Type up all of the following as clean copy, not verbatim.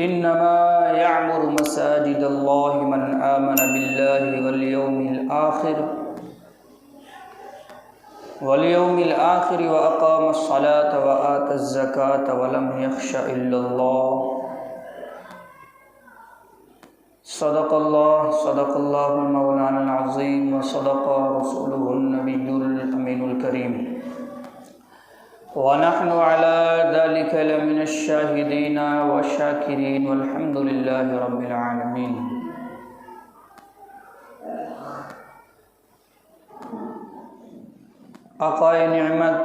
انما يعمر مساجد الله من آمن بالله واليوم الآخر وأقام الصلاة وآتى الزكاة ولم يخش إلا الله. صدق الله مولانا العظيم وصدق رسوله النبي الأمين الكريم ونحن على ذلك لمن الشاهدين والشاكرين والحمد لله رب العالمين. آقائے نعمت،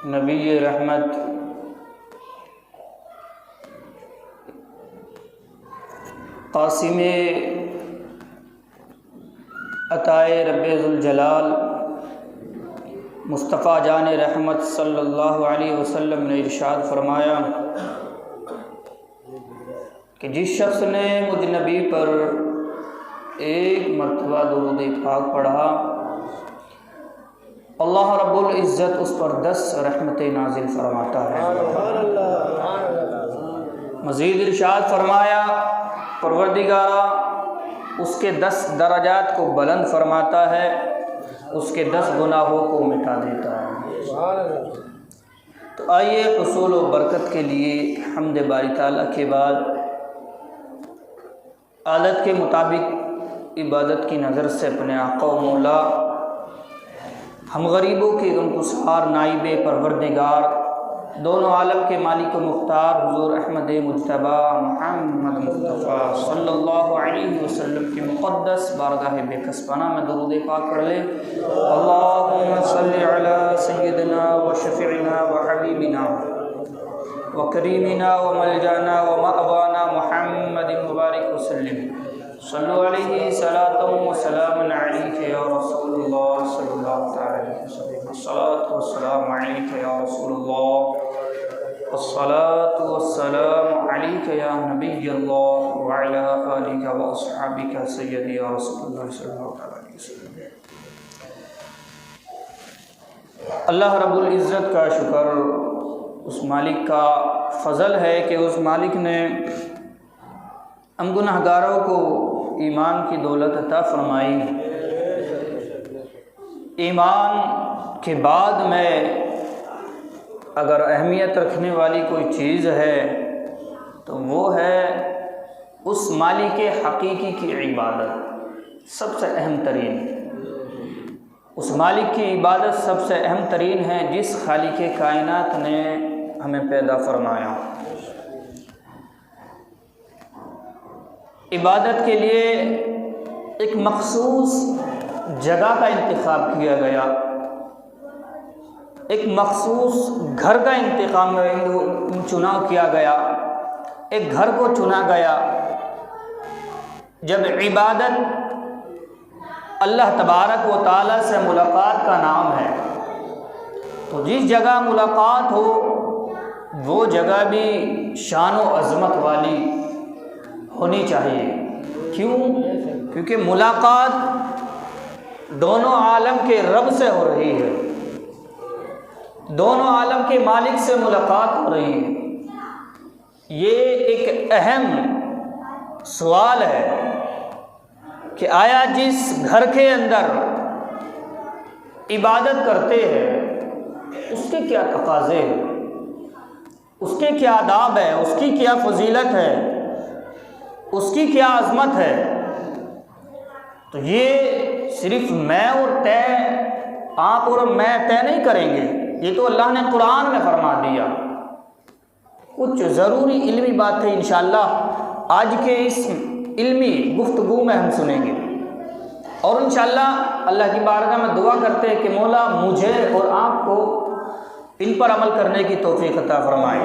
نبی رحمت، قاسم عطائے رب ذوالجلال مصطفیٰ جان رحمت صلی اللہ علیہ وسلم نے ارشاد فرمایا کہ جس شخص نے مجھ نبی پر ایک مرتبہ درود پاک پڑھا، اللہ رب العزت اس پر 10 رحمتیں نازل فرماتا ہے۔ مزید ارشاد فرمایا پروردگارا اس کے 10 درجات کو بلند فرماتا ہے، اس کے 10 گناہوں کو مٹا دیتا ہے۔ تو آئیے حصول و برکت کے لیے حمد باری تعالیٰ کے بعد عادت کے مطابق عبادت کی نظر سے اپنے آقا و مولا ہم غریبوں کے غم گسار نائب پروردگار دونوں عالم کے مالک و مختار حضور احمد مجتبی محمد مصطفیٰ صلی اللہ علیہ وسلم کی مقدس بارگاہ بے کسبانہ میں درود پاک پڑھ لے۔ اللہم صلی علی سیدنا و شفیعنا و حبیبنا و کریمنا و ملجانا و مأوانا محمد مبارک وسلم۔ صلو علیہ صلاۃ و سلام علیک یا رسول اللہ صلی اللہ علیہ وسلم۔ الصلاۃ والسلام علیک یا رسول اللہ، الصلاۃ والسلام علیک یا نبی اللہ وعلی آلک و اصحابک سیدی یا رسول اللہ صلی اللہ علیہ وسلم۔ اللہ رب العزت کا شکر، اس مالک کا فضل ہے کہ اس مالک نے ہم گناہگاروں کو ایمان کی دولت عطا فرمائی۔ ایمان کے بعد میں اگر اہمیت رکھنے والی کوئی چیز ہے تو وہ ہے اس مالک حقیقی کی عبادت، سب سے اہم ترین۔ اس مالک کی عبادت سب سے اہم ترین ہے جس خالق کائنات نے ہمیں پیدا فرمایا۔ عبادت کے لیے ایک مخصوص جگہ کا انتخاب کیا گیا، ایک مخصوص گھر کا چناؤ کیا گیا، ایک گھر کو چنا گیا۔ جب عبادت اللہ تبارک و تعالیٰ سے ملاقات کا نام ہے تو جس جگہ ملاقات ہو وہ جگہ بھی شان و عظمت والی ہونی چاہیے۔ کیوں؟ کیونکہ ملاقات دونوں عالم کے رب سے ہو رہی ہے، دونوں عالم کے مالک سے ملاقات ہو رہی ہے۔ یہ ایک اہم سوال ہے کہ آیا جس گھر کے اندر عبادت کرتے ہیں اس کے کیا تقاضے ہیں، اس کے کیا آداب ہے، اس کی کیا فضیلت ہے، اس کی کیا عظمت ہے؟ تو یہ صرف میں اور طے، آپ اور میں طے نہیں کریں گے، یہ تو اللہ نے قرآن میں فرما دیا۔ کچھ ضروری علمی باتیں انشاءاللہ آج کے اس علمی گفتگو میں ہم سنیں گے، اور انشاءاللہ اللہ کی بارگاہ میں دعا کرتے ہیں کہ مولا مجھے اور آپ کو ان پر عمل کرنے کی توفیق عطا فرمائے۔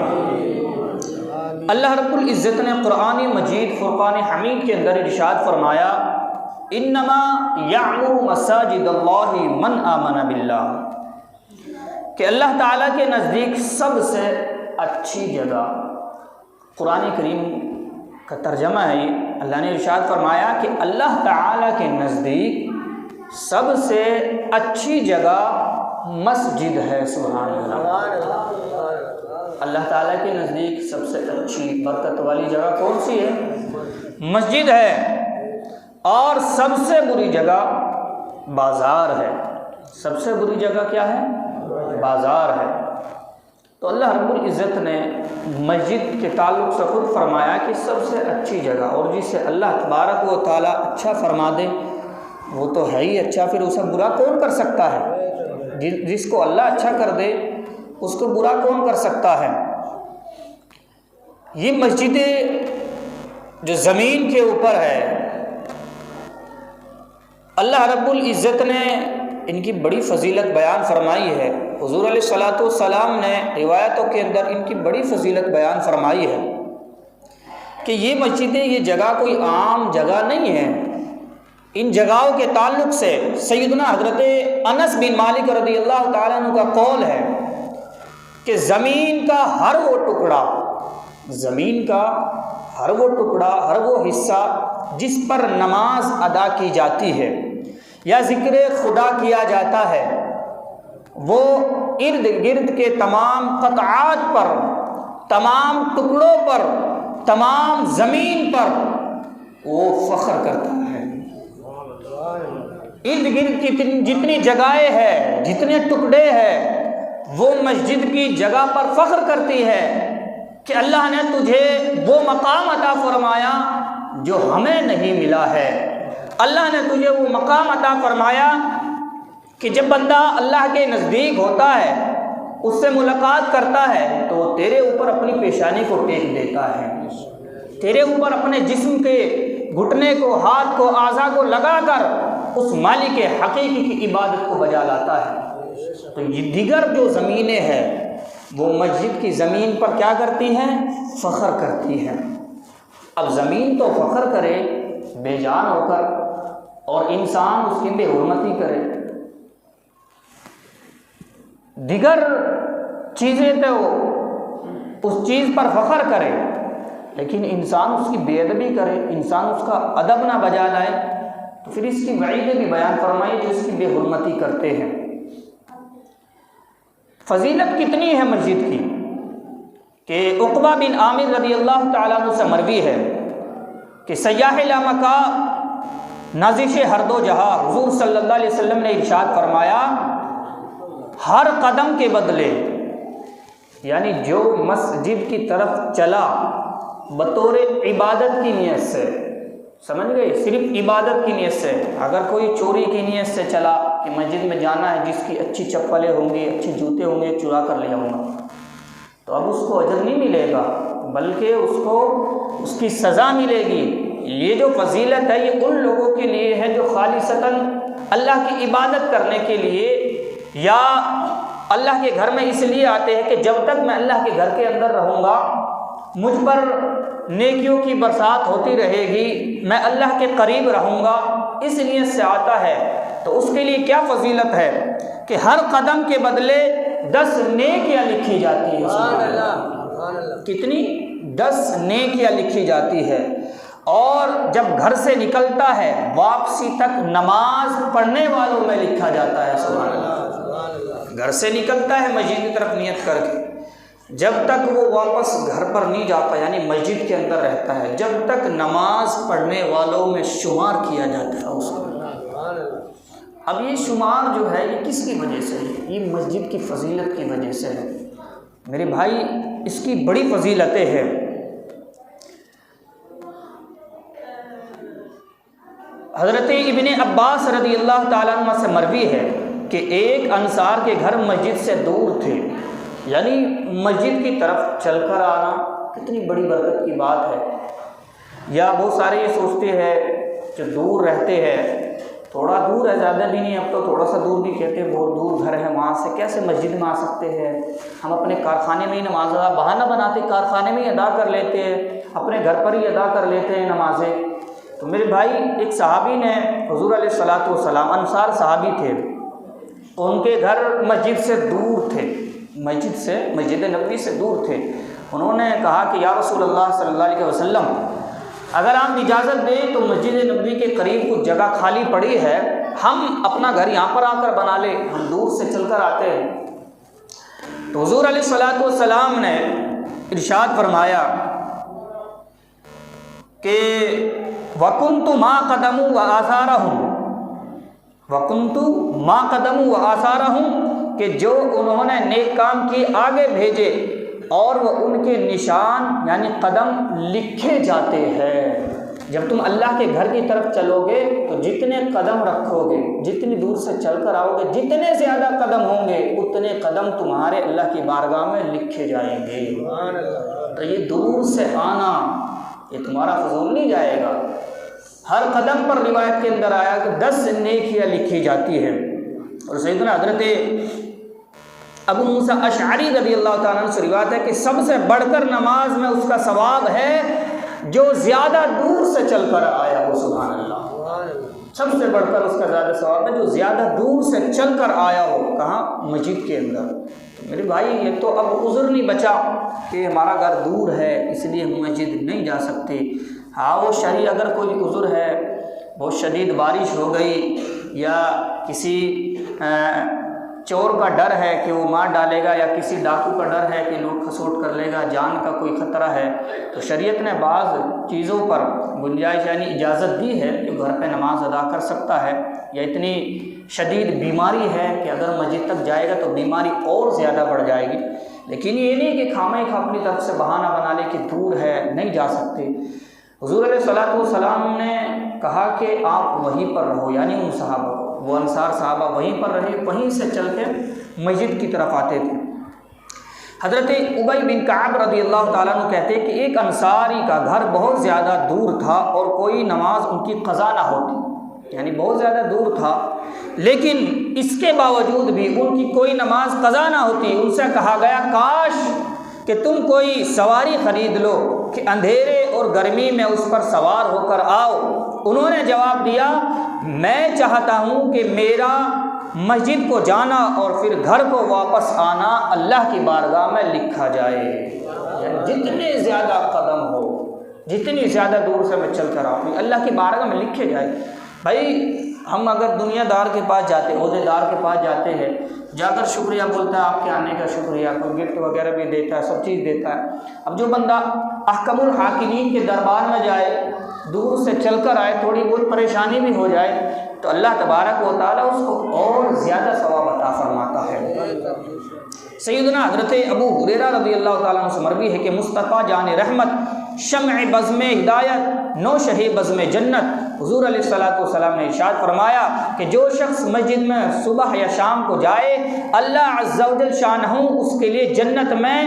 اللہ رب العزت نے قرآن مجید فرقان حمید کے اندر ارشاد فرمایا انما یعمر مساجد اللہ من آمن باللہ، کہ اللہ تعالیٰ کے نزدیک سب سے اچھی جگہ، قرآن کریم کا ترجمہ ہے یہ، اللہ نے ارشاد فرمایا کہ اللہ تعالیٰ کے نزدیک سب سے اچھی جگہ مسجد ہے۔ سبحان اللہ، اللہ تعالیٰ کے نزدیک سب سے اچھی برکت والی جگہ کون سی ہے؟ مسجد ہے۔ اور سب سے بری جگہ بازار ہے۔ سب سے بری جگہ کیا ہے؟ بازار ہے۔ تو اللہ رب العزت نے مسجد کے تعلق سے خود فرمایا کہ سب سے اچھی جگہ، اور جسے اللہ تبارک و تعالیٰ اچھا فرما دے وہ تو ہے ہی اچھا، پھر اسے برا کون کر سکتا ہے؟ جس کو اللہ اچھا کر دے اس کو برا کون کر سکتا ہے؟ یہ مسجدیں جو زمین کے اوپر ہے، اللہ رب العزت نے ان کی بڑی فضیلت بیان فرمائی ہے۔ حضور علیہ الصلوۃ والسلام نے روایتوں کے اندر ان کی بڑی فضیلت بیان فرمائی ہے کہ یہ مسجدیں، یہ جگہ کوئی عام جگہ نہیں ہے۔ ان جگہوں کے تعلق سے سیدنا حضرت انس بن مالک رضی اللہ تعالیٰ عنہ کا قول ہے کہ زمین کا ہر وہ ٹکڑا، زمین کا ہر وہ ٹکڑا، ہر وہ حصہ جس پر نماز ادا کی جاتی ہے یا ذکر خدا کیا جاتا ہے، وہ ارد گرد کے تمام قطعات پر، تمام ٹکڑوں پر، تمام زمین پر وہ فخر کرتا ہے۔ ارد گرد کی جتنی جگہیں ہیں، جتنے ٹکڑے ہیں، وہ مسجد کی جگہ پر فخر کرتی ہے کہ اللہ نے تجھے وہ مقام عطا فرمایا جو ہمیں نہیں ملا ہے۔ اللہ نے تجھے وہ مقام عطا فرمایا کہ جب بندہ اللہ کے نزدیک ہوتا ہے، اس سے ملاقات کرتا ہے، تو وہ تیرے اوپر اپنی پیشانی کو ٹیک دیتا ہے، تیرے اوپر اپنے جسم کے گھٹنے کو، ہاتھ کو، اعضاء کو لگا کر اس مالک حقیقی کی عبادت کو بجا لاتا ہے۔ تو یہ دیگر جو زمینیں ہیں وہ مسجد کی زمین پر کیا کرتی ہیں؟ فخر کرتی ہیں۔ اب زمین تو فخر کرے بے جان ہو کر، اور انسان اس کی بے حرمتی کرے، دیگر چیزیں تو اس چیز پر فخر کرے، لیکن انسان اس کی بے ادبی کرے، انسان اس کا ادب نہ بجا لائے، تو پھر اس کی وعیدیں بھی بیان فرمائی جو اس کی بے حرمتی کرتے ہیں۔ فضیلت کتنی ہے مسجد کی کہ عقبہ بن عامر رضی اللہ تعالیٰ عنہ سے مروی ہے کہ سیاح لامکہ نازش ہر دو جہاں حضور صلی اللہ علیہ وسلم نے ارشاد فرمایا، ہر قدم کے بدلے، یعنی جو مسجد کی طرف چلا بطور عبادت کی نیت سے، سمجھ گئے، صرف عبادت کی نیت سے، اگر کوئی چوری کی نیت سے چلا کہ مسجد میں جانا ہے، جس کی اچھی چپلیں ہوں گی، اچھے جوتے ہوں گے، چرا کر لے آؤں گا، تو اب اس کو اجر نہیں ملے گا، بلکہ اس کو اس کی سزا ملے گی۔ یہ جو فضیلت ہے یہ ان لوگوں کے لیے ہے جو خالصتاً اللہ کی عبادت کرنے کے لیے یا اللہ کے گھر میں اس لیے آتے ہیں کہ جب تک میں اللہ کے گھر کے اندر رہوں گا مجھ پر نیکیوں کی برسات ہوتی رہے گی، میں اللہ کے قریب رہوں گا، اس لیے سے آتا ہے۔ تو اس کے لیے کیا فضیلت ہے کہ ہر قدم کے بدلے 10 نیکیاں لکھی جاتی ہیں۔ سبحان اللہ، کتنی؟ 10 نیکیاں لکھی جاتی ہے۔ اور جب گھر سے نکلتا ہے واپسی تک نماز پڑھنے والوں میں لکھا جاتا ہے۔ سبحان اللہ، گھر سے نکلتا ہے مسجد کی طرف نیت کر کے، جب تک وہ واپس گھر پر نہیں جاتا، یعنی مسجد کے اندر رہتا ہے، جب تک نماز پڑھنے والوں میں شمار کیا جاتا ہے اس کو۔ اب یہ شمار جو ہے یہ کس کی وجہ سے ہے؟ یہ مسجد کی فضیلت کی وجہ سے ہے میرے بھائی، اس کی بڑی فضیلتیں ہیں۔ حضرت ابن عباس رضی اللہ تعالیٰ عنہ سے مروی ہے کہ ایک انصار کے گھر مسجد سے دور تھے، یعنی مسجد کی طرف چل کر آنا کتنی بڑی برکت کی بات ہے۔ یا بہت سارے یہ سوچتے ہیں جو دور رہتے ہیں، تھوڑا دور ہے، زیادہ بھی نہیں، اب تو تھوڑا سا دور بھی کہتے ہیں، بہت دور گھر ہے، وہاں سے کیسے مسجد میں آ سکتے ہیں؟ ہم اپنے کارخانے میں ہی نماز ادا، بہانہ بناتے کارخانے میں ہی ادا کر لیتے ہیں، اپنے گھر پر ہی ادا کر لیتے ہیں نمازیں۔ تو میرے بھائی، ایک صحابی نے حضور علیہ الصلوۃ والسلام، انصار صحابی تھے، ان کے گھر مسجد سے دور تھے، مسجد نبوی سے دور تھے۔ انہوں نے کہا کہ یا رسول اللہ صلی اللہ علیہ وسلم، اگر آپ اجازت دیں تو مسجد نبوی کے قریب کچھ جگہ خالی پڑی ہے، ہم اپنا گھر یہاں پر آ کر بنا لیں، ہم دور سے چل کر آتے ہیں۔ تو حضور علیہ الصلوۃ والسلام نے ارشاد فرمایا کہ وَكُنْتُ مَا قَدَمُوا وَآثَارَهُمْ وَكُنْتُ مَا قَدَمُوا وَآثَارَهُمْ کہ جو انہوں نے نیک کام کی آگے بھیجے اور وہ ان کے نشان یعنی قدم لکھے جاتے ہیں۔ جب تم اللہ کے گھر کی طرف چلو گے تو جتنے قدم رکھو گے، جتنی دور سے چل کر آؤ گے، جتنے زیادہ قدم ہوں گے اتنے قدم تمہارے اللہ کی بارگاہ میں لکھے جائیں گے۔ تو یہ دور سے آنا یہ تمہارا فضول نہیں جائے گا۔ ہر قدم پر روایت کے اندر آیا کہ 10 نیکیاں لکھی جاتی ہیں۔ اور سیدنا حضرت ابو موسیٰ اشعری رضی اللہ تعالیٰ عنہ سے روایت ہے کہ سب سے بڑھ کر نماز میں اس کا ثواب ہے جو زیادہ دور سے چل کر آیا ہو۔ سبحان اللہ، سب سے بڑھ کر اس کا زیادہ ثواب ہے جو زیادہ دور سے چل کر آیا ہو۔ کہاں؟ مسجد کے اندر۔ میرے بھائی یہ تو اب عذر نہیں بچا کہ ہمارا گھر دور ہے اس لیے ہم مسجد نہیں جا سکتے۔ ہاں وہ شرعی اگر کوئی عذر ہے، بہت شدید بارش ہو گئی یا کسی چور کا ڈر ہے کہ وہ مار ڈالے گا یا کسی ڈاکو کا ڈر ہے کہ لوگ کھسوٹ کر لے گا، جان کا کوئی خطرہ ہے، تو شریعت نے بعض چیزوں پر گنجائش یعنی اجازت دی ہے کہ گھر پہ نماز ادا کر سکتا ہے، یا اتنی شدید بیماری ہے کہ اگر مسجد تک جائے گا تو بیماری اور زیادہ بڑھ جائے گی۔ لیکن یہ نہیں کہ خامہ خواہ اپنی طرف سے بہانہ بنا لے کہ دور ہے نہیں جا سکتے۔ حضور علیہ الصلوۃ والسلام نے کہا کہ آپ وہیں پر رہو، یعنی ان صحابہ وہ انصار صحابہ وہیں پر رہے، وہیں سے چل کے مسجد کی طرف آتے تھے۔ حضرت ابی بن کعب رضی اللہ تعالیٰ عنہ کہتے کہ ایک انصاری کا گھر بہت زیادہ دور تھا اور کوئی نماز ان کی قضا نہ ہوتی، یعنی بہت زیادہ دور تھا لیکن اس کے باوجود بھی ان کی کوئی نماز قضا نہ ہوتی۔ ان سے کہا گیا کاش کہ تم کوئی سواری خرید لو کہ اندھیرے اور گرمی میں اس پر سوار ہو کر آؤ۔ انہوں نے جواب دیا میں چاہتا ہوں کہ میرا مسجد کو جانا اور پھر گھر کو واپس آنا اللہ کی بارگاہ میں لکھا جائے، یعنی جتنے زیادہ قدم ہو، جتنی زیادہ دور سے میں چل کر آؤں اللہ کی بارگاہ میں لکھے جائے۔ بھائی ہم اگر دنیا دار کے پاس جاتے، عہدے دار کے پاس جاتے ہیں، جا کر شکریہ بولتا ہے آپ کے آنے کا شکریہ، کوئی گفٹ وغیرہ بھی دیتا ہے، سب چیز دیتا ہے۔ اب جو بندہ احکم الحاکمین کے دربار میں جائے، دور سے چل کر آئے، تھوڑی بہت پریشانی بھی ہو جائے تو اللہ تبارک و تعالیٰ اس کو اور زیادہ ثواب عطا فرماتا ہے۔ سیدنا حضرت ابو ہریرہ رضی اللہ تعالیٰ عنہ سے مروی ہے کہ مصطفیٰ جان رحمت، شمع بزم ہدایت، نوشہ بزم جنت، حضور علیہ الصلوۃ والسلام نے ارشاد فرمایا کہ جو شخص مسجد میں صبح یا شام کو جائے اللہ عز و جل شانہ اس کے لیے جنت میں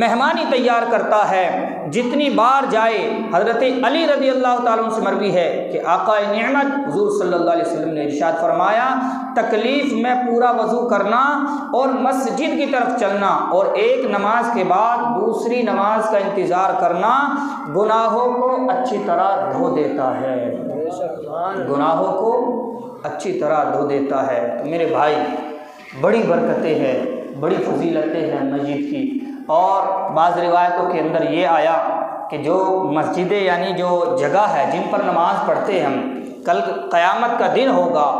مہمانی تیار کرتا ہے جتنی بار جائے۔ حضرت علی رضی اللہ تعالیٰ عنہ سے مروی ہے کہ آقا نعمت حضور صلی اللہ علیہ وسلم نے ارشاد فرمایا تکلیف میں پورا وضو کرنا اور مسجد کی طرف چلنا اور ایک نماز کے بعد دوسری نماز کا انتظار کرنا گناہوں کو اچھی طرح دھو دیتا ہے، گناہوں کو اچھی طرح دھو دیتا ہے۔ تو میرے بھائی بڑی برکتیں ہیں، بڑی فضیلتیں ہیں مسجد کی، اور بعض روایتوں کے اندر یہ آیا کہ جو مسجدیں یعنی جو جگہ ہے جن پر نماز پڑھتے ہیں ہم، کل قیامت کا دن ہوگا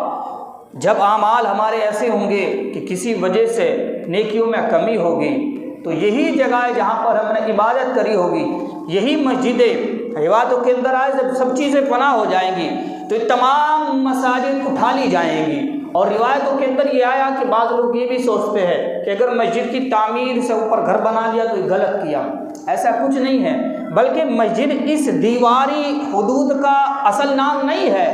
جب اعمال ہمارے ایسے ہوں گے کہ کسی وجہ سے نیکیوں میں کمی ہوگی تو یہی جگہ ہے جہاں پر ہم نے عبادت کری ہوگی، یہی مسجدیں روایتوں کے اندر آئے جب سب چیزیں فنا ہو جائیں گی تو یہ تمام مساجد اٹھا لی جائیں گی۔ اور روایتوں کے اندر یہ آیا کہ بعض لوگ یہ بھی سوچتے ہیں کہ اگر مسجد کی تعمیر سے اوپر گھر بنا لیا تو یہ غلط کیا، ایسا کچھ نہیں ہے، بلکہ مسجد اس دیواری حدود کا اصل نام نہیں ہے،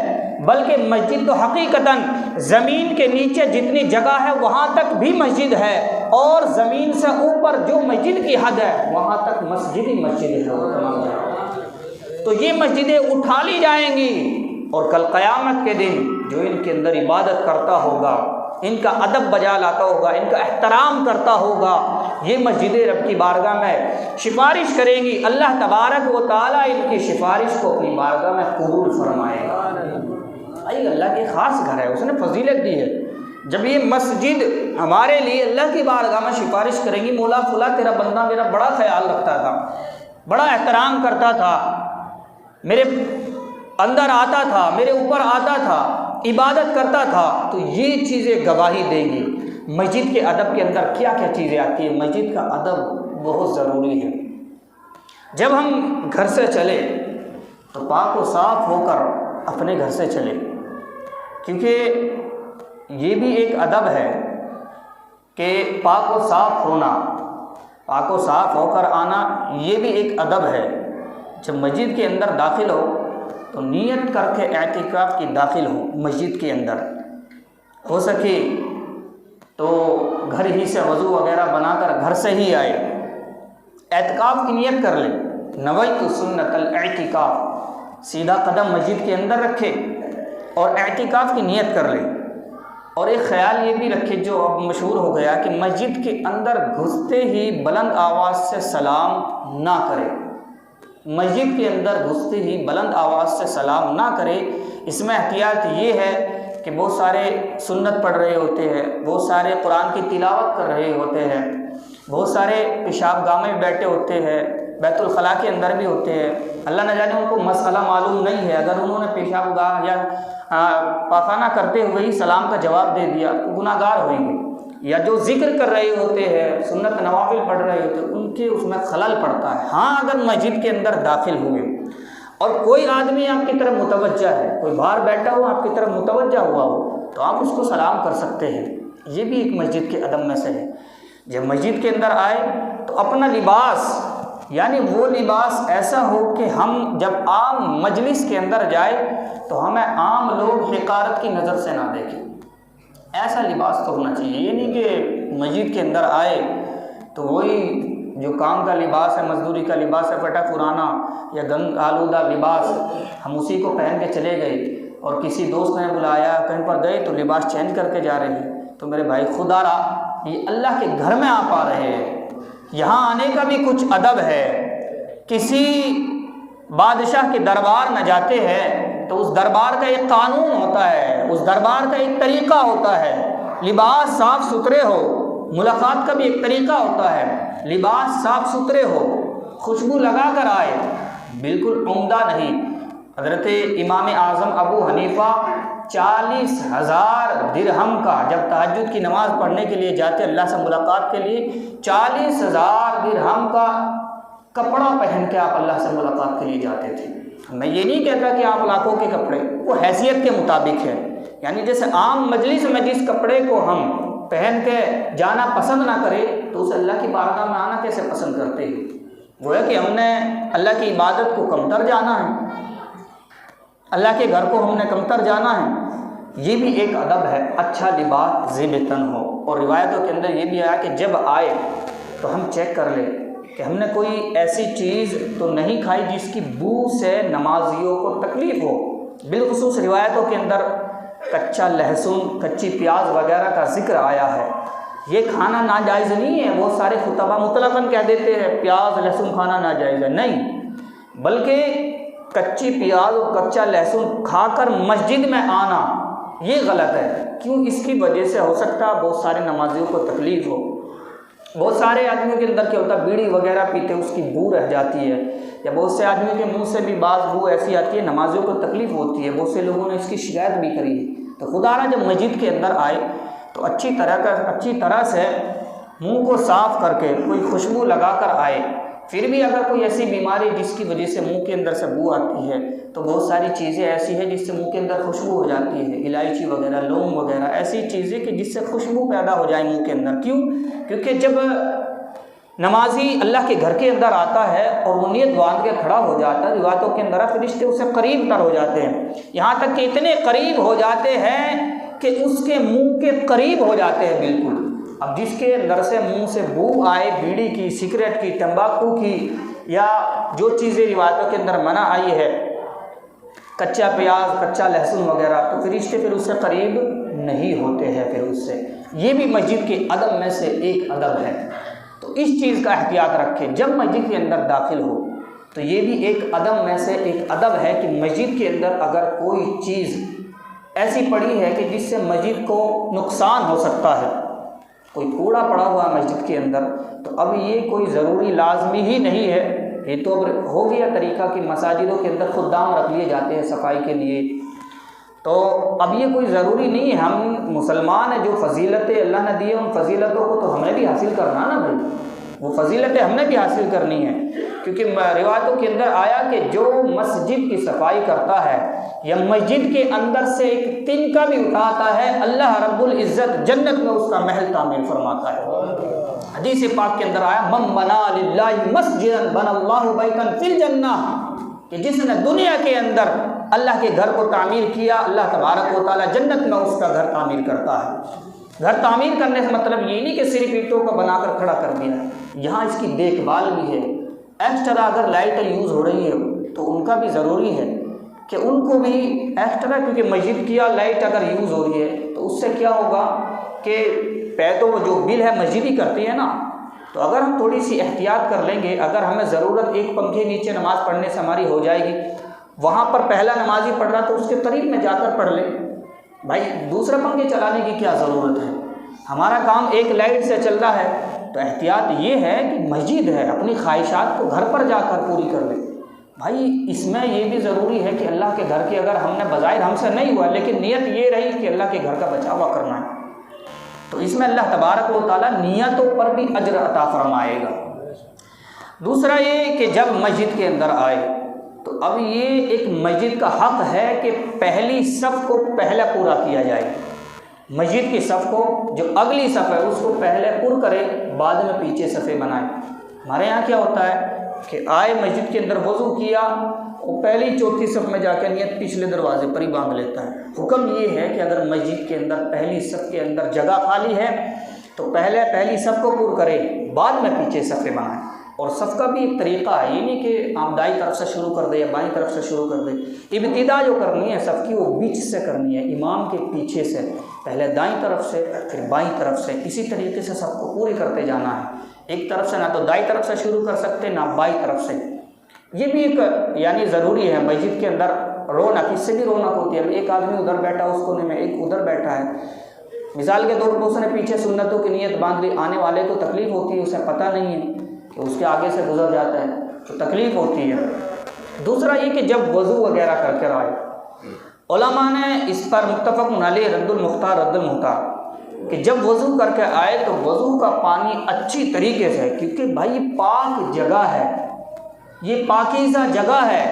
بلکہ مسجد تو حقیقتاً زمین کے نیچے جتنی جگہ ہے وہاں تک بھی مسجد ہے، اور زمین سے اوپر جو مسجد کی حد ہے وہاں تک مسجد ہی مسجد ہے وہ تمام جگہ۔ تو یہ مسجدیں اٹھا لی جائیں گی اور کل قیامت کے دن جو ان کے اندر عبادت کرتا ہوگا، ان کا ادب بجا لاتا ہوگا، ان کا احترام کرتا ہوگا، یہ مسجدیں رب کی بارگاہ میں سفارش کریں گی، اللہ تبارک و تعالیٰ ان کی سفارش کو اپنی بارگاہ میں قبول فرمائے گا۔ اللہ کے خاص گھر ہے، اس نے فضیلت دی ہے۔ جب یہ مسجد ہمارے لیے اللہ کی بارگاہ میں سفارش کریں گی، مولا فلاں تیرا بندہ میرا بڑا خیال رکھتا تھا، بڑا احترام کرتا تھا، میرے اندر آتا تھا، میرے اوپر آتا تھا، عبادت کرتا تھا، تو یہ چیزیں گواہی دیں گی۔ مسجد کے ادب کے اندر کیا کیا چیزیں آتی ہیں۔ مسجد کا ادب بہت ضروری ہے۔ جب ہم گھر سے چلے تو پاک و صاف ہو کر اپنے گھر سے چلے، کیونکہ یہ بھی ایک ادب ہے کہ پاک و صاف ہونا، پاک و صاف ہو کر آنا، یہ بھی ایک ادب ہے۔ جب مسجد کے اندر داخل ہو تو نیت کر کے اعتکاف کی داخل ہو مسجد کے اندر، ہو سکے تو گھر ہی سے وضو وغیرہ بنا کر گھر سے ہی آئے، اعتکاف کی نیت کر لے، نویت سنت الاعتکاف، سیدھا قدم مسجد کے اندر رکھے اور اعتکاف کی نیت کر لے۔ اور ایک خیال یہ بھی رکھے جو اب مشہور ہو گیا کہ مسجد کے اندر گھستے ہی بلند آواز سے سلام نہ کرے، مسجد کے اندر گھستے ہی بلند آواز سے سلام نہ کرے۔ اس میں احتیاط یہ ہے کہ بہت سارے سنت پڑھ رہے ہوتے ہیں، بہت سارے قرآن کی تلاوت کر رہے ہوتے ہیں، بہت سارے پیشاب گاہ میں بیٹھے ہوتے ہیں، بیت الخلاء کے اندر بھی ہوتے ہیں، اللہ نہ جانے ان کو مسئلہ معلوم نہیں ہے، اگر انہوں نے پیشاب گاہ یا پاخانہ کرتے ہوئے ہی سلام کا جواب دے دیا تو گناہ گار ہوئیں گے۔ یا جو ذکر کر رہے ہوتے ہیں، سنت نوافل پڑھ رہے ہوتے ہیں، ان کے اس میں خلل پڑتا ہے۔ ہاں اگر مسجد کے اندر داخل ہوئے اور کوئی آدمی آپ کی طرف متوجہ ہے، کوئی باہر بیٹھا ہو آپ کی طرف متوجہ ہوا ہو، تو آپ اس کو سلام کر سکتے ہیں، یہ بھی ایک مسجد کے ادب میں سے ہے۔ جب مسجد کے اندر آئے تو اپنا لباس، یعنی وہ لباس ایسا ہو کہ ہم جب عام مجلس کے اندر جائے تو ہمیں عام لوگ حقارت کی نظر سے نہ دیکھیں، ایسا لباس تو ہونا چاہیے۔ یہ نہیں کہ مسجد کے اندر آئے تو وہی جو کام کا لباس ہے، مزدوری کا لباس ہے، پھٹا پرانا یا گند آلودہ لباس، ہم اسی کو پہن کے چلے گئے، اور کسی دوست نے بلایا کہیں پر گئے تو لباس چینج کر کے جا رہے ہیں، تو میرے بھائی خدا را، یہ اللہ کے گھر میں آپ آ رہے ہیں، یہاں آنے کا بھی کچھ ادب ہے۔ کسی بادشاہ کے دربار میں جاتے ہیں تو اس دربار کا ایک قانون ہوتا ہے، اس دربار کا ایک طریقہ ہوتا ہے، لباس صاف ستھرے ہو، ملاقات کا بھی ایک طریقہ ہوتا ہے، لباس صاف ستھرے ہو، خوشبو لگا کر آئے، بالکل عمدہ نہیں۔ حضرت امام اعظم ابو حنیفہ 40,000 درہم کا، جب تہجد کی نماز پڑھنے کے لیے جاتے اللہ سے ملاقات کے لیے، 40,000 درہم کا کپڑا پہن کے آپ اللہ سے ملاقات کے لیے جاتے تھے۔ میں یہ نہیں کہتا کہ آپ لاکھوں کے کپڑے، وہ حیثیت کے مطابق ہے، یعنی جیسے عام مجلس میں جس کپڑے کو ہم پہن کے جانا پسند نہ کرے تو اسے اللہ کی بارگاہ میں آنا کیسے پسند کرتے ہیں؟ وہ ہے کہ ہم نے اللہ کی عبادت کو کمتر جانا ہے، اللہ کے گھر کو ہم نے کمتر جانا ہے۔ یہ بھی ایک ادب ہے، اچھا لباس ذی تن ہو۔ اور روایتوں کے اندر یہ بھی آیا کہ جب آئے تو ہم چیک کر لیں کہ ہم نے کوئی ایسی چیز تو نہیں کھائی جس کی بو سے نمازیوں کو تکلیف ہو۔ بالخصوص روایتوں کے اندر کچا لہسن، کچی پیاز وغیرہ کا ذکر آیا ہے، یہ کھانا ناجائز نہیں ہے۔ بہت سارے خطبہ مطلقاً کہہ دیتے ہیں پیاز لہسن کھانا ناجائز ہے، نہیں، بلکہ کچی پیاز اور کچا لہسن کھا کر مسجد میں آنا یہ غلط ہے۔ کیوں؟ اس کی وجہ سے ہو سکتا ہے بہت سارے نمازیوں کو تکلیف ہو۔ بہت سارے آدمیوں کے اندر کیا ہوتا ہے، بیڑی وغیرہ پیتے اس کی بو رہ جاتی ہے، یا بہت سے آدمیوں کے منہ سے بھی بعض بو ایسی آتی ہے، نمازیوں کو تکلیف ہوتی ہے، بہت سے لوگوں نے اس کی شکایت بھی کری ہے۔ تو خدا را جب مسجد کے اندر آئے تو اچھی طرح سے منہ کو صاف کر کے کوئی خوشبو لگا کر آئے۔ پھر بھی اگر کوئی ایسی بیماری جس کی وجہ سے منہ کے اندر سے بو آتی ہے تو بہت ساری چیزیں ایسی ہیں جس سے منہ کے اندر خوشبو ہو جاتی ہے، الائچی وغیرہ، لونگ وغیرہ، ایسی چیزیں کہ جس سے خوشبو پیدا ہو جائے منہ کے اندر۔ کیوں؟ کیونکہ جب نمازی اللہ کے گھر کے اندر آتا ہے اور وہ نیت باندھ کے کھڑا ہو جاتا ہے، روایتوں کے اندر فرشتے اس سے قریب تر ہو جاتے ہیں، یہاں تک کہ اتنے قریب ہو جاتے ہیں کہ اس کے منہ کے قریب ہو جاتے ہیں بالکل۔ اب جس کے اندر سے منہ سے بو آئے بیڑی کی، سگریٹ کی، تمباکو کی، یا جو چیزیں روایتوں کے اندر منع آئی ہے، کچا پیاز، کچا لہسن وغیرہ، تو فرشتے پھر اس سے قریب نہیں ہوتے ہیں پھر اس سے۔ یہ بھی مسجد کے ادب میں سے ایک ادب ہے، تو اس چیز کا احتیاط رکھیں جب مسجد کے اندر داخل ہو۔ تو یہ بھی ایک ادب میں سے ایک ادب ہے کہ مسجد کے اندر اگر کوئی چیز ایسی پڑی ہے کہ جس سے مسجد کو نقصان ہو سکتا ہے، کوئی کوڑا پڑا ہوا مسجد کے اندر، تو اب یہ کوئی ضروری لازمی ہی نہیں ہے، یہ تو اب ہو گیا طریقہ کہ مساجدوں کے اندر خدام رکھ لیے جاتے ہیں صفائی کے لیے، تو اب یہ کوئی ضروری نہیں ہے، ہم مسلمان ہیں، جو فضیلتیں اللہ نے دی ہیں ان فضیلتوں کو تو ہمیں بھی حاصل کرنا نا بھائی، وہ فضیلتیں ہم نے بھی حاصل کرنی ہیں، کیونکہ روایتوں کے اندر آیا کہ جو مسجد کی صفائی کرتا ہے یا مسجد کے اندر سے ایک تنکا بھی اٹھاتا ہے، اللہ رب العزت جنت میں اس کا محل تعمیر فرماتا ہے۔ حدیث پاک کے اندر آیا من بنا للہ مسجدا بنى اللہ بیتا فی الجنہ، کہ جس نے دنیا کے اندر اللہ کے گھر کو تعمیر کیا، اللہ تبارک و تعالیٰ جنت میں اس کا گھر تعمیر کرتا ہے۔ گھر تعمیر کرنے سے مطلب یہ نہیں کہ صرف اینٹوں کو بنا کر کھڑا کر دیا، یہاں اس کی دیکھ بھال بھی ہے۔ ایکسٹرا اگر لائٹیں یوز ہو رہی ہے تو ان کا بھی ضروری ہے کہ ان کو بھی ایکسٹرا، کیونکہ مسجد کی لائٹ اگر یوز ہو رہی ہے تو اس سے کیا ہوگا کہ پیدوں جو بل ہے مسجد ہی کرتی ہے نا، تو اگر ہم تھوڑی سی احتیاط کر لیں گے، اگر ہمیں ضرورت ایک پنکھے نیچے نماز پڑھنے سے ہماری ہو جائے گی، وہاں پر پہلا نمازی پڑھ رہا تو اس کے قریب میں جا کر پڑھ لے بھائی، دوسرے پنکھے چلانے کی کیا ضرورت ہے، ہمارا کام ایک لائٹ سے چل رہا ہے۔ تو احتیاط یہ ہے کہ مسجد ہے، اپنی خواہشات کو گھر پر جا کر پوری کر لے بھائی۔ اس میں یہ بھی ضروری ہے کہ اللہ کے گھر کی اگر ہم نے بظاہر ہم سے نہیں ہوا لیکن نیت یہ رہی کہ اللہ کے گھر کا بچاوا کرنا ہے، تو اس میں اللہ تبارک و تعالیٰ نیتوں پر بھی اجر عطا فرمائے گا۔ دوسرا یہ کہ جب مسجد کے اندر آئے تو اب یہ ایک مسجد کا حق ہے کہ پہلی صف کو پہلے پورا کیا جائے، مسجد کی صف کو جو اگلی صف ہے اس کو پہلے پر کرے، بعد میں پیچھے صفیں بنائے۔ ہمارے یہاں کیا ہوتا ہے کہ آئے مسجد کے اندر وضو کیا، وہ پہلی چوتھی صف میں جا کے نیت پچھلے دروازے پر ہی باندھ لیتا ہے۔ حکم یہ ہے کہ اگر مسجد کے اندر پہلی صف کے اندر جگہ خالی ہے تو پہلی صف کو پر کرے، بعد میں پیچھے صفیں بنائے۔ اور صف کا بھی ایک طریقہ ہے، یہ نہیں کہ آپ دائیں طرف سے شروع کر دیں یا بائیں طرف سے شروع کر دیں، ابتدا جو کرنی ہے صف کی وہ بیچ سے کرنی ہے، امام کے پیچھے سے، پہلے دائیں طرف سے پھر بائیں طرف سے، اسی طریقے سے سب کو پوری کرتے جانا ہے۔ ایک طرف سے نہ تو دائیں طرف سے شروع کر سکتے نہ بائیں طرف سے۔ یہ بھی ایک یعنی ضروری ہے مسجد کے اندر رونق، اس سے بھی رونق ہوتی ہے۔ ایک آدمی ادھر بیٹھا اس کونے میں، ایک ادھر بیٹھا ہے، مثال کے طور پر اس نے پیچھے سنتوں کی نیت باندھ لی، آنے والے کو تکلیف ہوتی ہے، اسے پتہ نہیں ہے کہ اس کے آگے سے گزر جاتا ہے تو تکلیف ہوتی ہے۔ دوسرا یہ کہ جب وضو وغیرہ کر کے آئے، علماء نے اس پر متفق علیہ رد المختار رد المختار کہ جب وضو کر کے آئے تو وضو کا پانی اچھی طریقے سے، کیونکہ بھائی پاک جگہ ہے، یہ پاکیزہ جگہ ہے،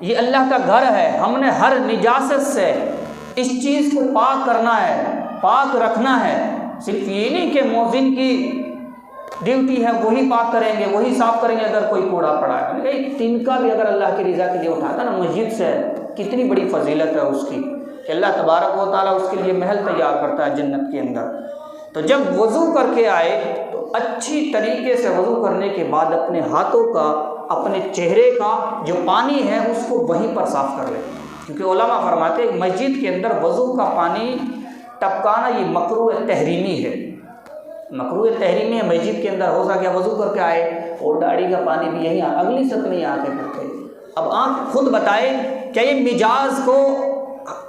یہ اللہ کا گھر ہے، ہم نے ہر نجاست سے اس چیز کو پاک کرنا ہے، پاک رکھنا ہے۔ صرف یہ نہیں کہ مؤذن کی ڈیوٹی ہے وہی پاک کریں گے، وہی صاف کریں گے اگر کوئی کوڑا پڑا ہے۔ ایک تنکا بھی اگر اللہ کی رضا کے لیے اٹھاتا نا مسجد سے، کتنی بڑی فضیلت ہے اس کی کہ اللہ تبارک و تعالیٰ اس کے لیے محل تیار کرتا ہے جنت کے اندر۔ تو جب وضو کر کے آئے تو اچھی طریقے سے وضو کرنے کے بعد اپنے ہاتھوں کا، اپنے چہرے کا جو پانی ہے اس کو وہیں پر صاف کر لے، کیونکہ علماء فرماتے ہیں مسجد کے اندر وضو کا پانی ٹپکانا یہ مکروہ تحریمی ہے، مکروہ تحریمی ہے۔ مسجد کے اندر ہو سکے وضو کر کے آئے اور داڑھی کا پانی بھی یہیں اگلی صف میں آ کے کرتے۔ اب آپ خود بتائیں کیا یہ مجاز کو،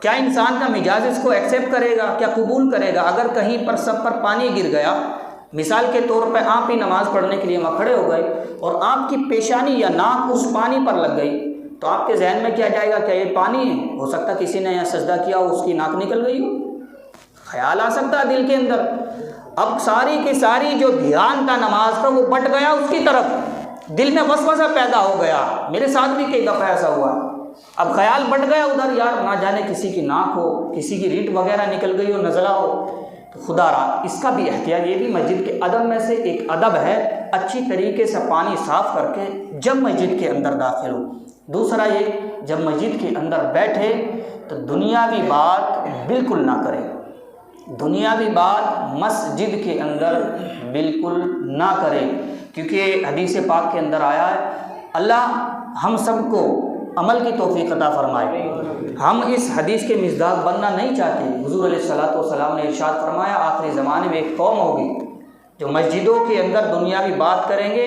کیا انسان کا مجاز اس کو ایکسیپٹ کرے گا، کیا قبول کرے گا؟ اگر کہیں پر سب پر پانی گر گیا، مثال کے طور پہ آپ ہی نماز پڑھنے کے لیے وہاں کھڑے ہو گئے اور آپ کی پیشانی یا ناک اس پانی پر لگ گئی، تو آپ کے ذہن میں کیا جائے گا؟ کیا یہ پانی ہے؟ ہو سکتا کسی نے یہاں سجدہ کیا ہو اس کی ناک نکل گئی ہو، خیال آ سکتا ہے دل کے اندر۔ اب ساری کی ساری جو دھیان تھا نماز کا وہ بٹ گیا اس کی طرف، دل میں وسوسہ پیدا ہو گیا۔ میرے ساتھ بھی کئی دفعہ ایسا ہوا، اب خیال بٹ گیا ادھر، یار نہ جانے کسی کی ناک ہو، کسی کی ریٹ وغیرہ نکل گئی ہو، نزلہ ہو، تو خدا را اس کا بھی احتیاط۔ یہ بھی مسجد کے ادب میں سے ایک ادب ہے، اچھی طریقے سے پانی صاف کر کے جب مسجد کے اندر داخل ہو۔ دوسرا یہ جب مسجد کے اندر بیٹھے تو دنیاوی بات بالکل نہ کرے، دنیاوی بات مسجد کے اندر بالکل نہ کرے، کیونکہ حدیث پاک کے اندر آیا ہے اللہ ہم سب کو عمل کی توفیق عطا فرمائے۔ ہم اس حدیث کے مصداق بننا نہیں چاہتے۔ حضور علیہ الصلوۃ والسلام نے ارشاد فرمایا آخری زمانے میں ایک قوم ہوگی جو مسجدوں کے اندر دنیاوی بات کریں گے،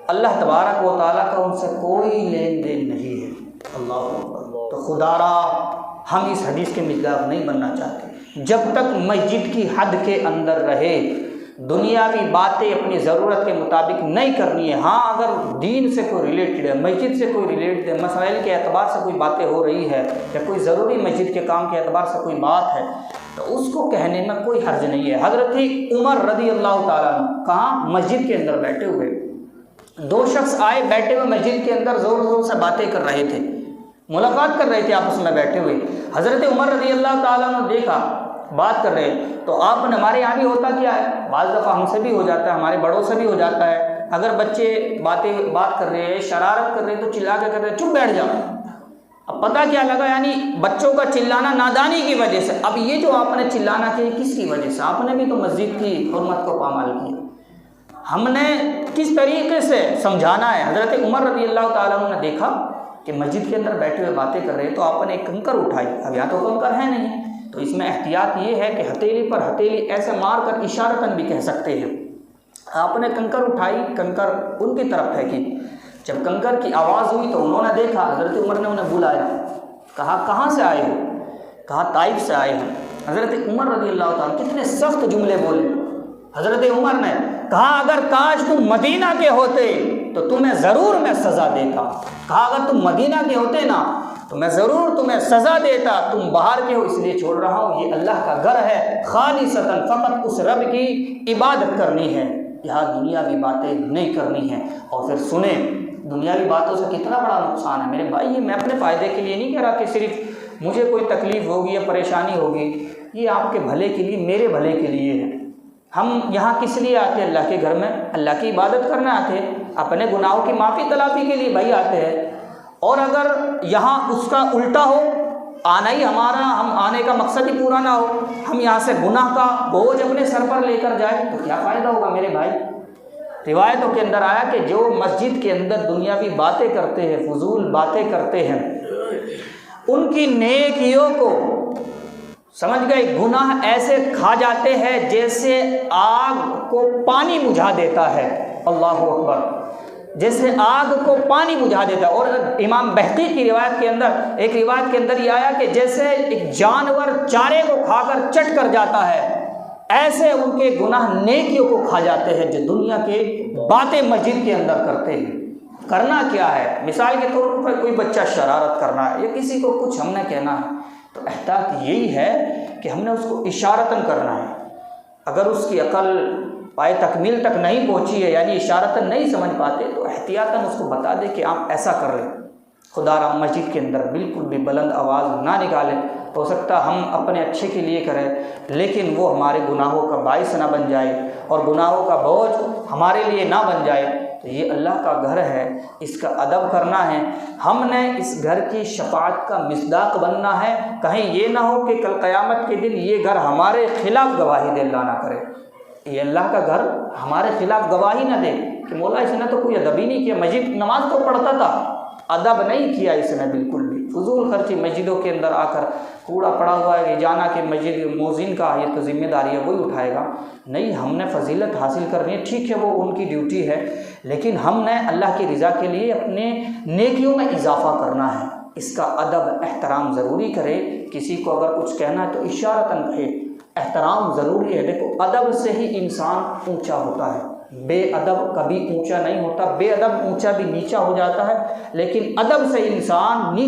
اللہ تبارک و تعالیٰ کا ان سے کوئی لین دین نہیں ہے۔ اللہ اکبر۔ تو خدا را ہم اس حدیث کے مصداق نہیں بننا چاہتے۔ جب تک مسجد کی حد کے اندر رہے، دنیاوی باتیں اپنی ضرورت کے مطابق نہیں کرنی ہے۔ ہاں اگر دین سے کوئی ریلیٹڈ ہے، مسجد سے کوئی ریلیٹڈ ہے، مسائل کے اعتبار سے کوئی باتیں ہو رہی ہے یا کوئی ضروری مسجد کے کام کے اعتبار سے کوئی بات ہے تو اس کو کہنے میں کوئی حرج نہیں ہے۔ حضرت عمر رضی اللہ تعالیٰ عنہ کہاں؟ مسجد کے اندر بیٹھے ہوئے، دو شخص آئے بیٹھے ہوئے مسجد کے اندر زور زور سے باتیں کر رہے تھے، ملاقات کر رہے تھے آپس میں بیٹھے ہوئے۔ حضرت عمر رضی اللہ تعالیٰ عنہ دیکھا بات کر رہے تو آپ نے، ہمارے یہاں بھی ہوتا کیا ہے، بعض دفعہ ہم سے بھی ہو جاتا ہے، ہمارے بڑوں سے بھی ہو جاتا ہے، اگر بچے بات کر رہے ہیں، شرارت کر رہے ہیں تو چلا کے کر رہے ہیں، چپ بیٹھ جاؤ۔ اب پتہ کیا لگا، یعنی بچوں کا چلانا نادانی کی وجہ سے۔ اب یہ جو آپ نے چلانا کیا کس کی وجہ سے؟ آپ نے بھی تو مسجد کی حرمت کو پامال کیا۔ ہم نے کس طریقے سے سمجھانا ہے؟ حضرت عمر رضی اللہ تعالیٰ عنہ نے دیکھا کہ مسجد کے اندر بیٹھے ہوئے باتیں کر رہے ہیں تو آپ نے ایک کنکر اٹھائی۔ اب یہاں تو کنکر ہے نہیں، تو اس میں احتیاط یہ ہے کہ ہتھیلی پر ہتھیلی ایسے مار کر اشارتاً بھی کہہ سکتے ہیں۔ آپ نے کنکر اٹھائی، کنکر ان کی طرف پھینکی۔ جب کنکر کی آواز ہوئی تو انہوں نے دیکھا، حضرت عمر نے انہیں بلایا، کہا کہاں سے آئے ہو؟ کہا طائف سے آئے ہیں۔ حضرت عمر رضی اللہ تعالیٰ کتنے سخت جملے بولے۔ حضرت عمر نے کہا اگر کاش تم مدینہ کے ہوتے تو تمہیں ضرور میں سزا دیتا۔ کہا اگر تم مدینہ کے ہوتے نا تو میں ضرور تمہیں سزا دیتا، تم باہر کے ہو اس لیے چھوڑ رہا ہوں، یہ اللہ کا گھر ہے، خالصتاً فقط اس رب کی عبادت کرنی ہے، یہاں دنیاوی باتیں نہیں کرنی ہیں۔ اور پھر سنیں دنیاوی باتوں سے کتنا بڑا نقصان ہے میرے بھائی۔ یہ میں اپنے فائدے کے لیے نہیں کہہ رہا کہ صرف مجھے کوئی تکلیف ہوگی یا پریشانی ہوگی، یہ آپ کے بھلے کے لیے، میرے بھلے کے لیے ہے۔ ہم یہاں کس لیے آتے ہیں؟ اللہ کے گھر میں اللہ کی عبادت کرنے آتے ہیں، اپنے گناہوں کی معافی تلافی کے لیے بھائی آتے ہیں۔ اور اگر یہاں اس کا الٹا ہو، آنا ہی ہم آنے کا مقصد ہی پورا نہ ہو، ہم یہاں سے گناہ کا بوجھ اپنے سر پر لے کر جائیں تو کیا فائدہ ہوگا میرے بھائی؟ روایتوں کے اندر آیا کہ جو مسجد کے اندر دنیاوی باتیں کرتے ہیں، فضول باتیں کرتے ہیں، ان کی نیکیوں کو سمجھ گئے گناہ ایسے کھا جاتے ہیں جیسے آگ کو پانی بجھا دیتا ہے۔ اللہ اکبر، جیسے آگ کو پانی بجھا دیتا ہے۔ اور امام بہقی کی روایت کے اندر، ایک روایت کے اندر یہ آیا کہ جیسے ایک جانور چارے کو کھا کر چٹ کر جاتا ہے، ایسے ان کے گناہ نیکیوں کو کھا جاتے ہیں جو دنیا کے باتیں مسجد کے اندر کرتے ہیں۔ کرنا کیا ہے؟ مثال کے طور پر کوئی بچہ شرارت کرنا ہے یا کسی کو کچھ ہم نے کہنا ہے تو احتیاط یہی ہے کہ ہم نے اس کو اشارتاً کرنا ہے۔ اگر اس کی عقل پائے تکمیل تک نہیں پہنچی ہے، یعنی اشارتاً نہیں سمجھ پاتے، تو احتیاطاً اس کو بتا دے کہ آپ ایسا کر لیں۔ خدا را مسجد کے اندر بالکل بھی بلند آواز نہ نکالیں، ہو سکتا ہم اپنے اچھے کے لیے کریں لیکن وہ ہمارے گناہوں کا باعث نہ بن جائے اور گناہوں کا بوجھ ہمارے لیے نہ بن جائے۔ تو یہ اللہ کا گھر ہے، اس کا ادب کرنا ہے، ہم نے اس گھر کی شفاعت کا مصداق بننا ہے۔ کہیں یہ نہ ہو کہ کل قیامت کے دن یہ گھر ہمارے خلاف گواہی دے، اللہ نہ کرے، یہ اللہ کا گھر ہمارے خلاف گواہی نہ دے کہ مولا اس نے تو کوئی ادب ہی نہیں کیا، مسجد نماز تو پڑھتا تھا، ادب نہیں کیا اس نے بالکل بھی، فضول خرچی مسجدوں کے اندر آ کر کوڑا پڑا ہوا ہے، یہ جانا کہ مسجد مؤذن کا یہ تو ذمہ داری ہے وہی اٹھائے گا۔ نہیں، ہم نے فضیلت حاصل کرنی ہے، ٹھیک ہے وہ ان کی ڈیوٹی ہے، لیکن ہم نے اللہ کی رضا کے لیے اپنے نیکیوں میں اضافہ کرنا ہے۔ اس کا ادب احترام ضروری کرے، کسی کو اگر کچھ کہنا ہے تو اشارتاً کہے، احترام ضروری ہے۔ دیکھو ادب سے ہی انسان اونچا ہوتا ہے، بے ادب کبھی اونچا نہیں ہوتا، بے ادب اونچا بھی نیچا ہو جاتا ہے، لیکن ادب سے انسان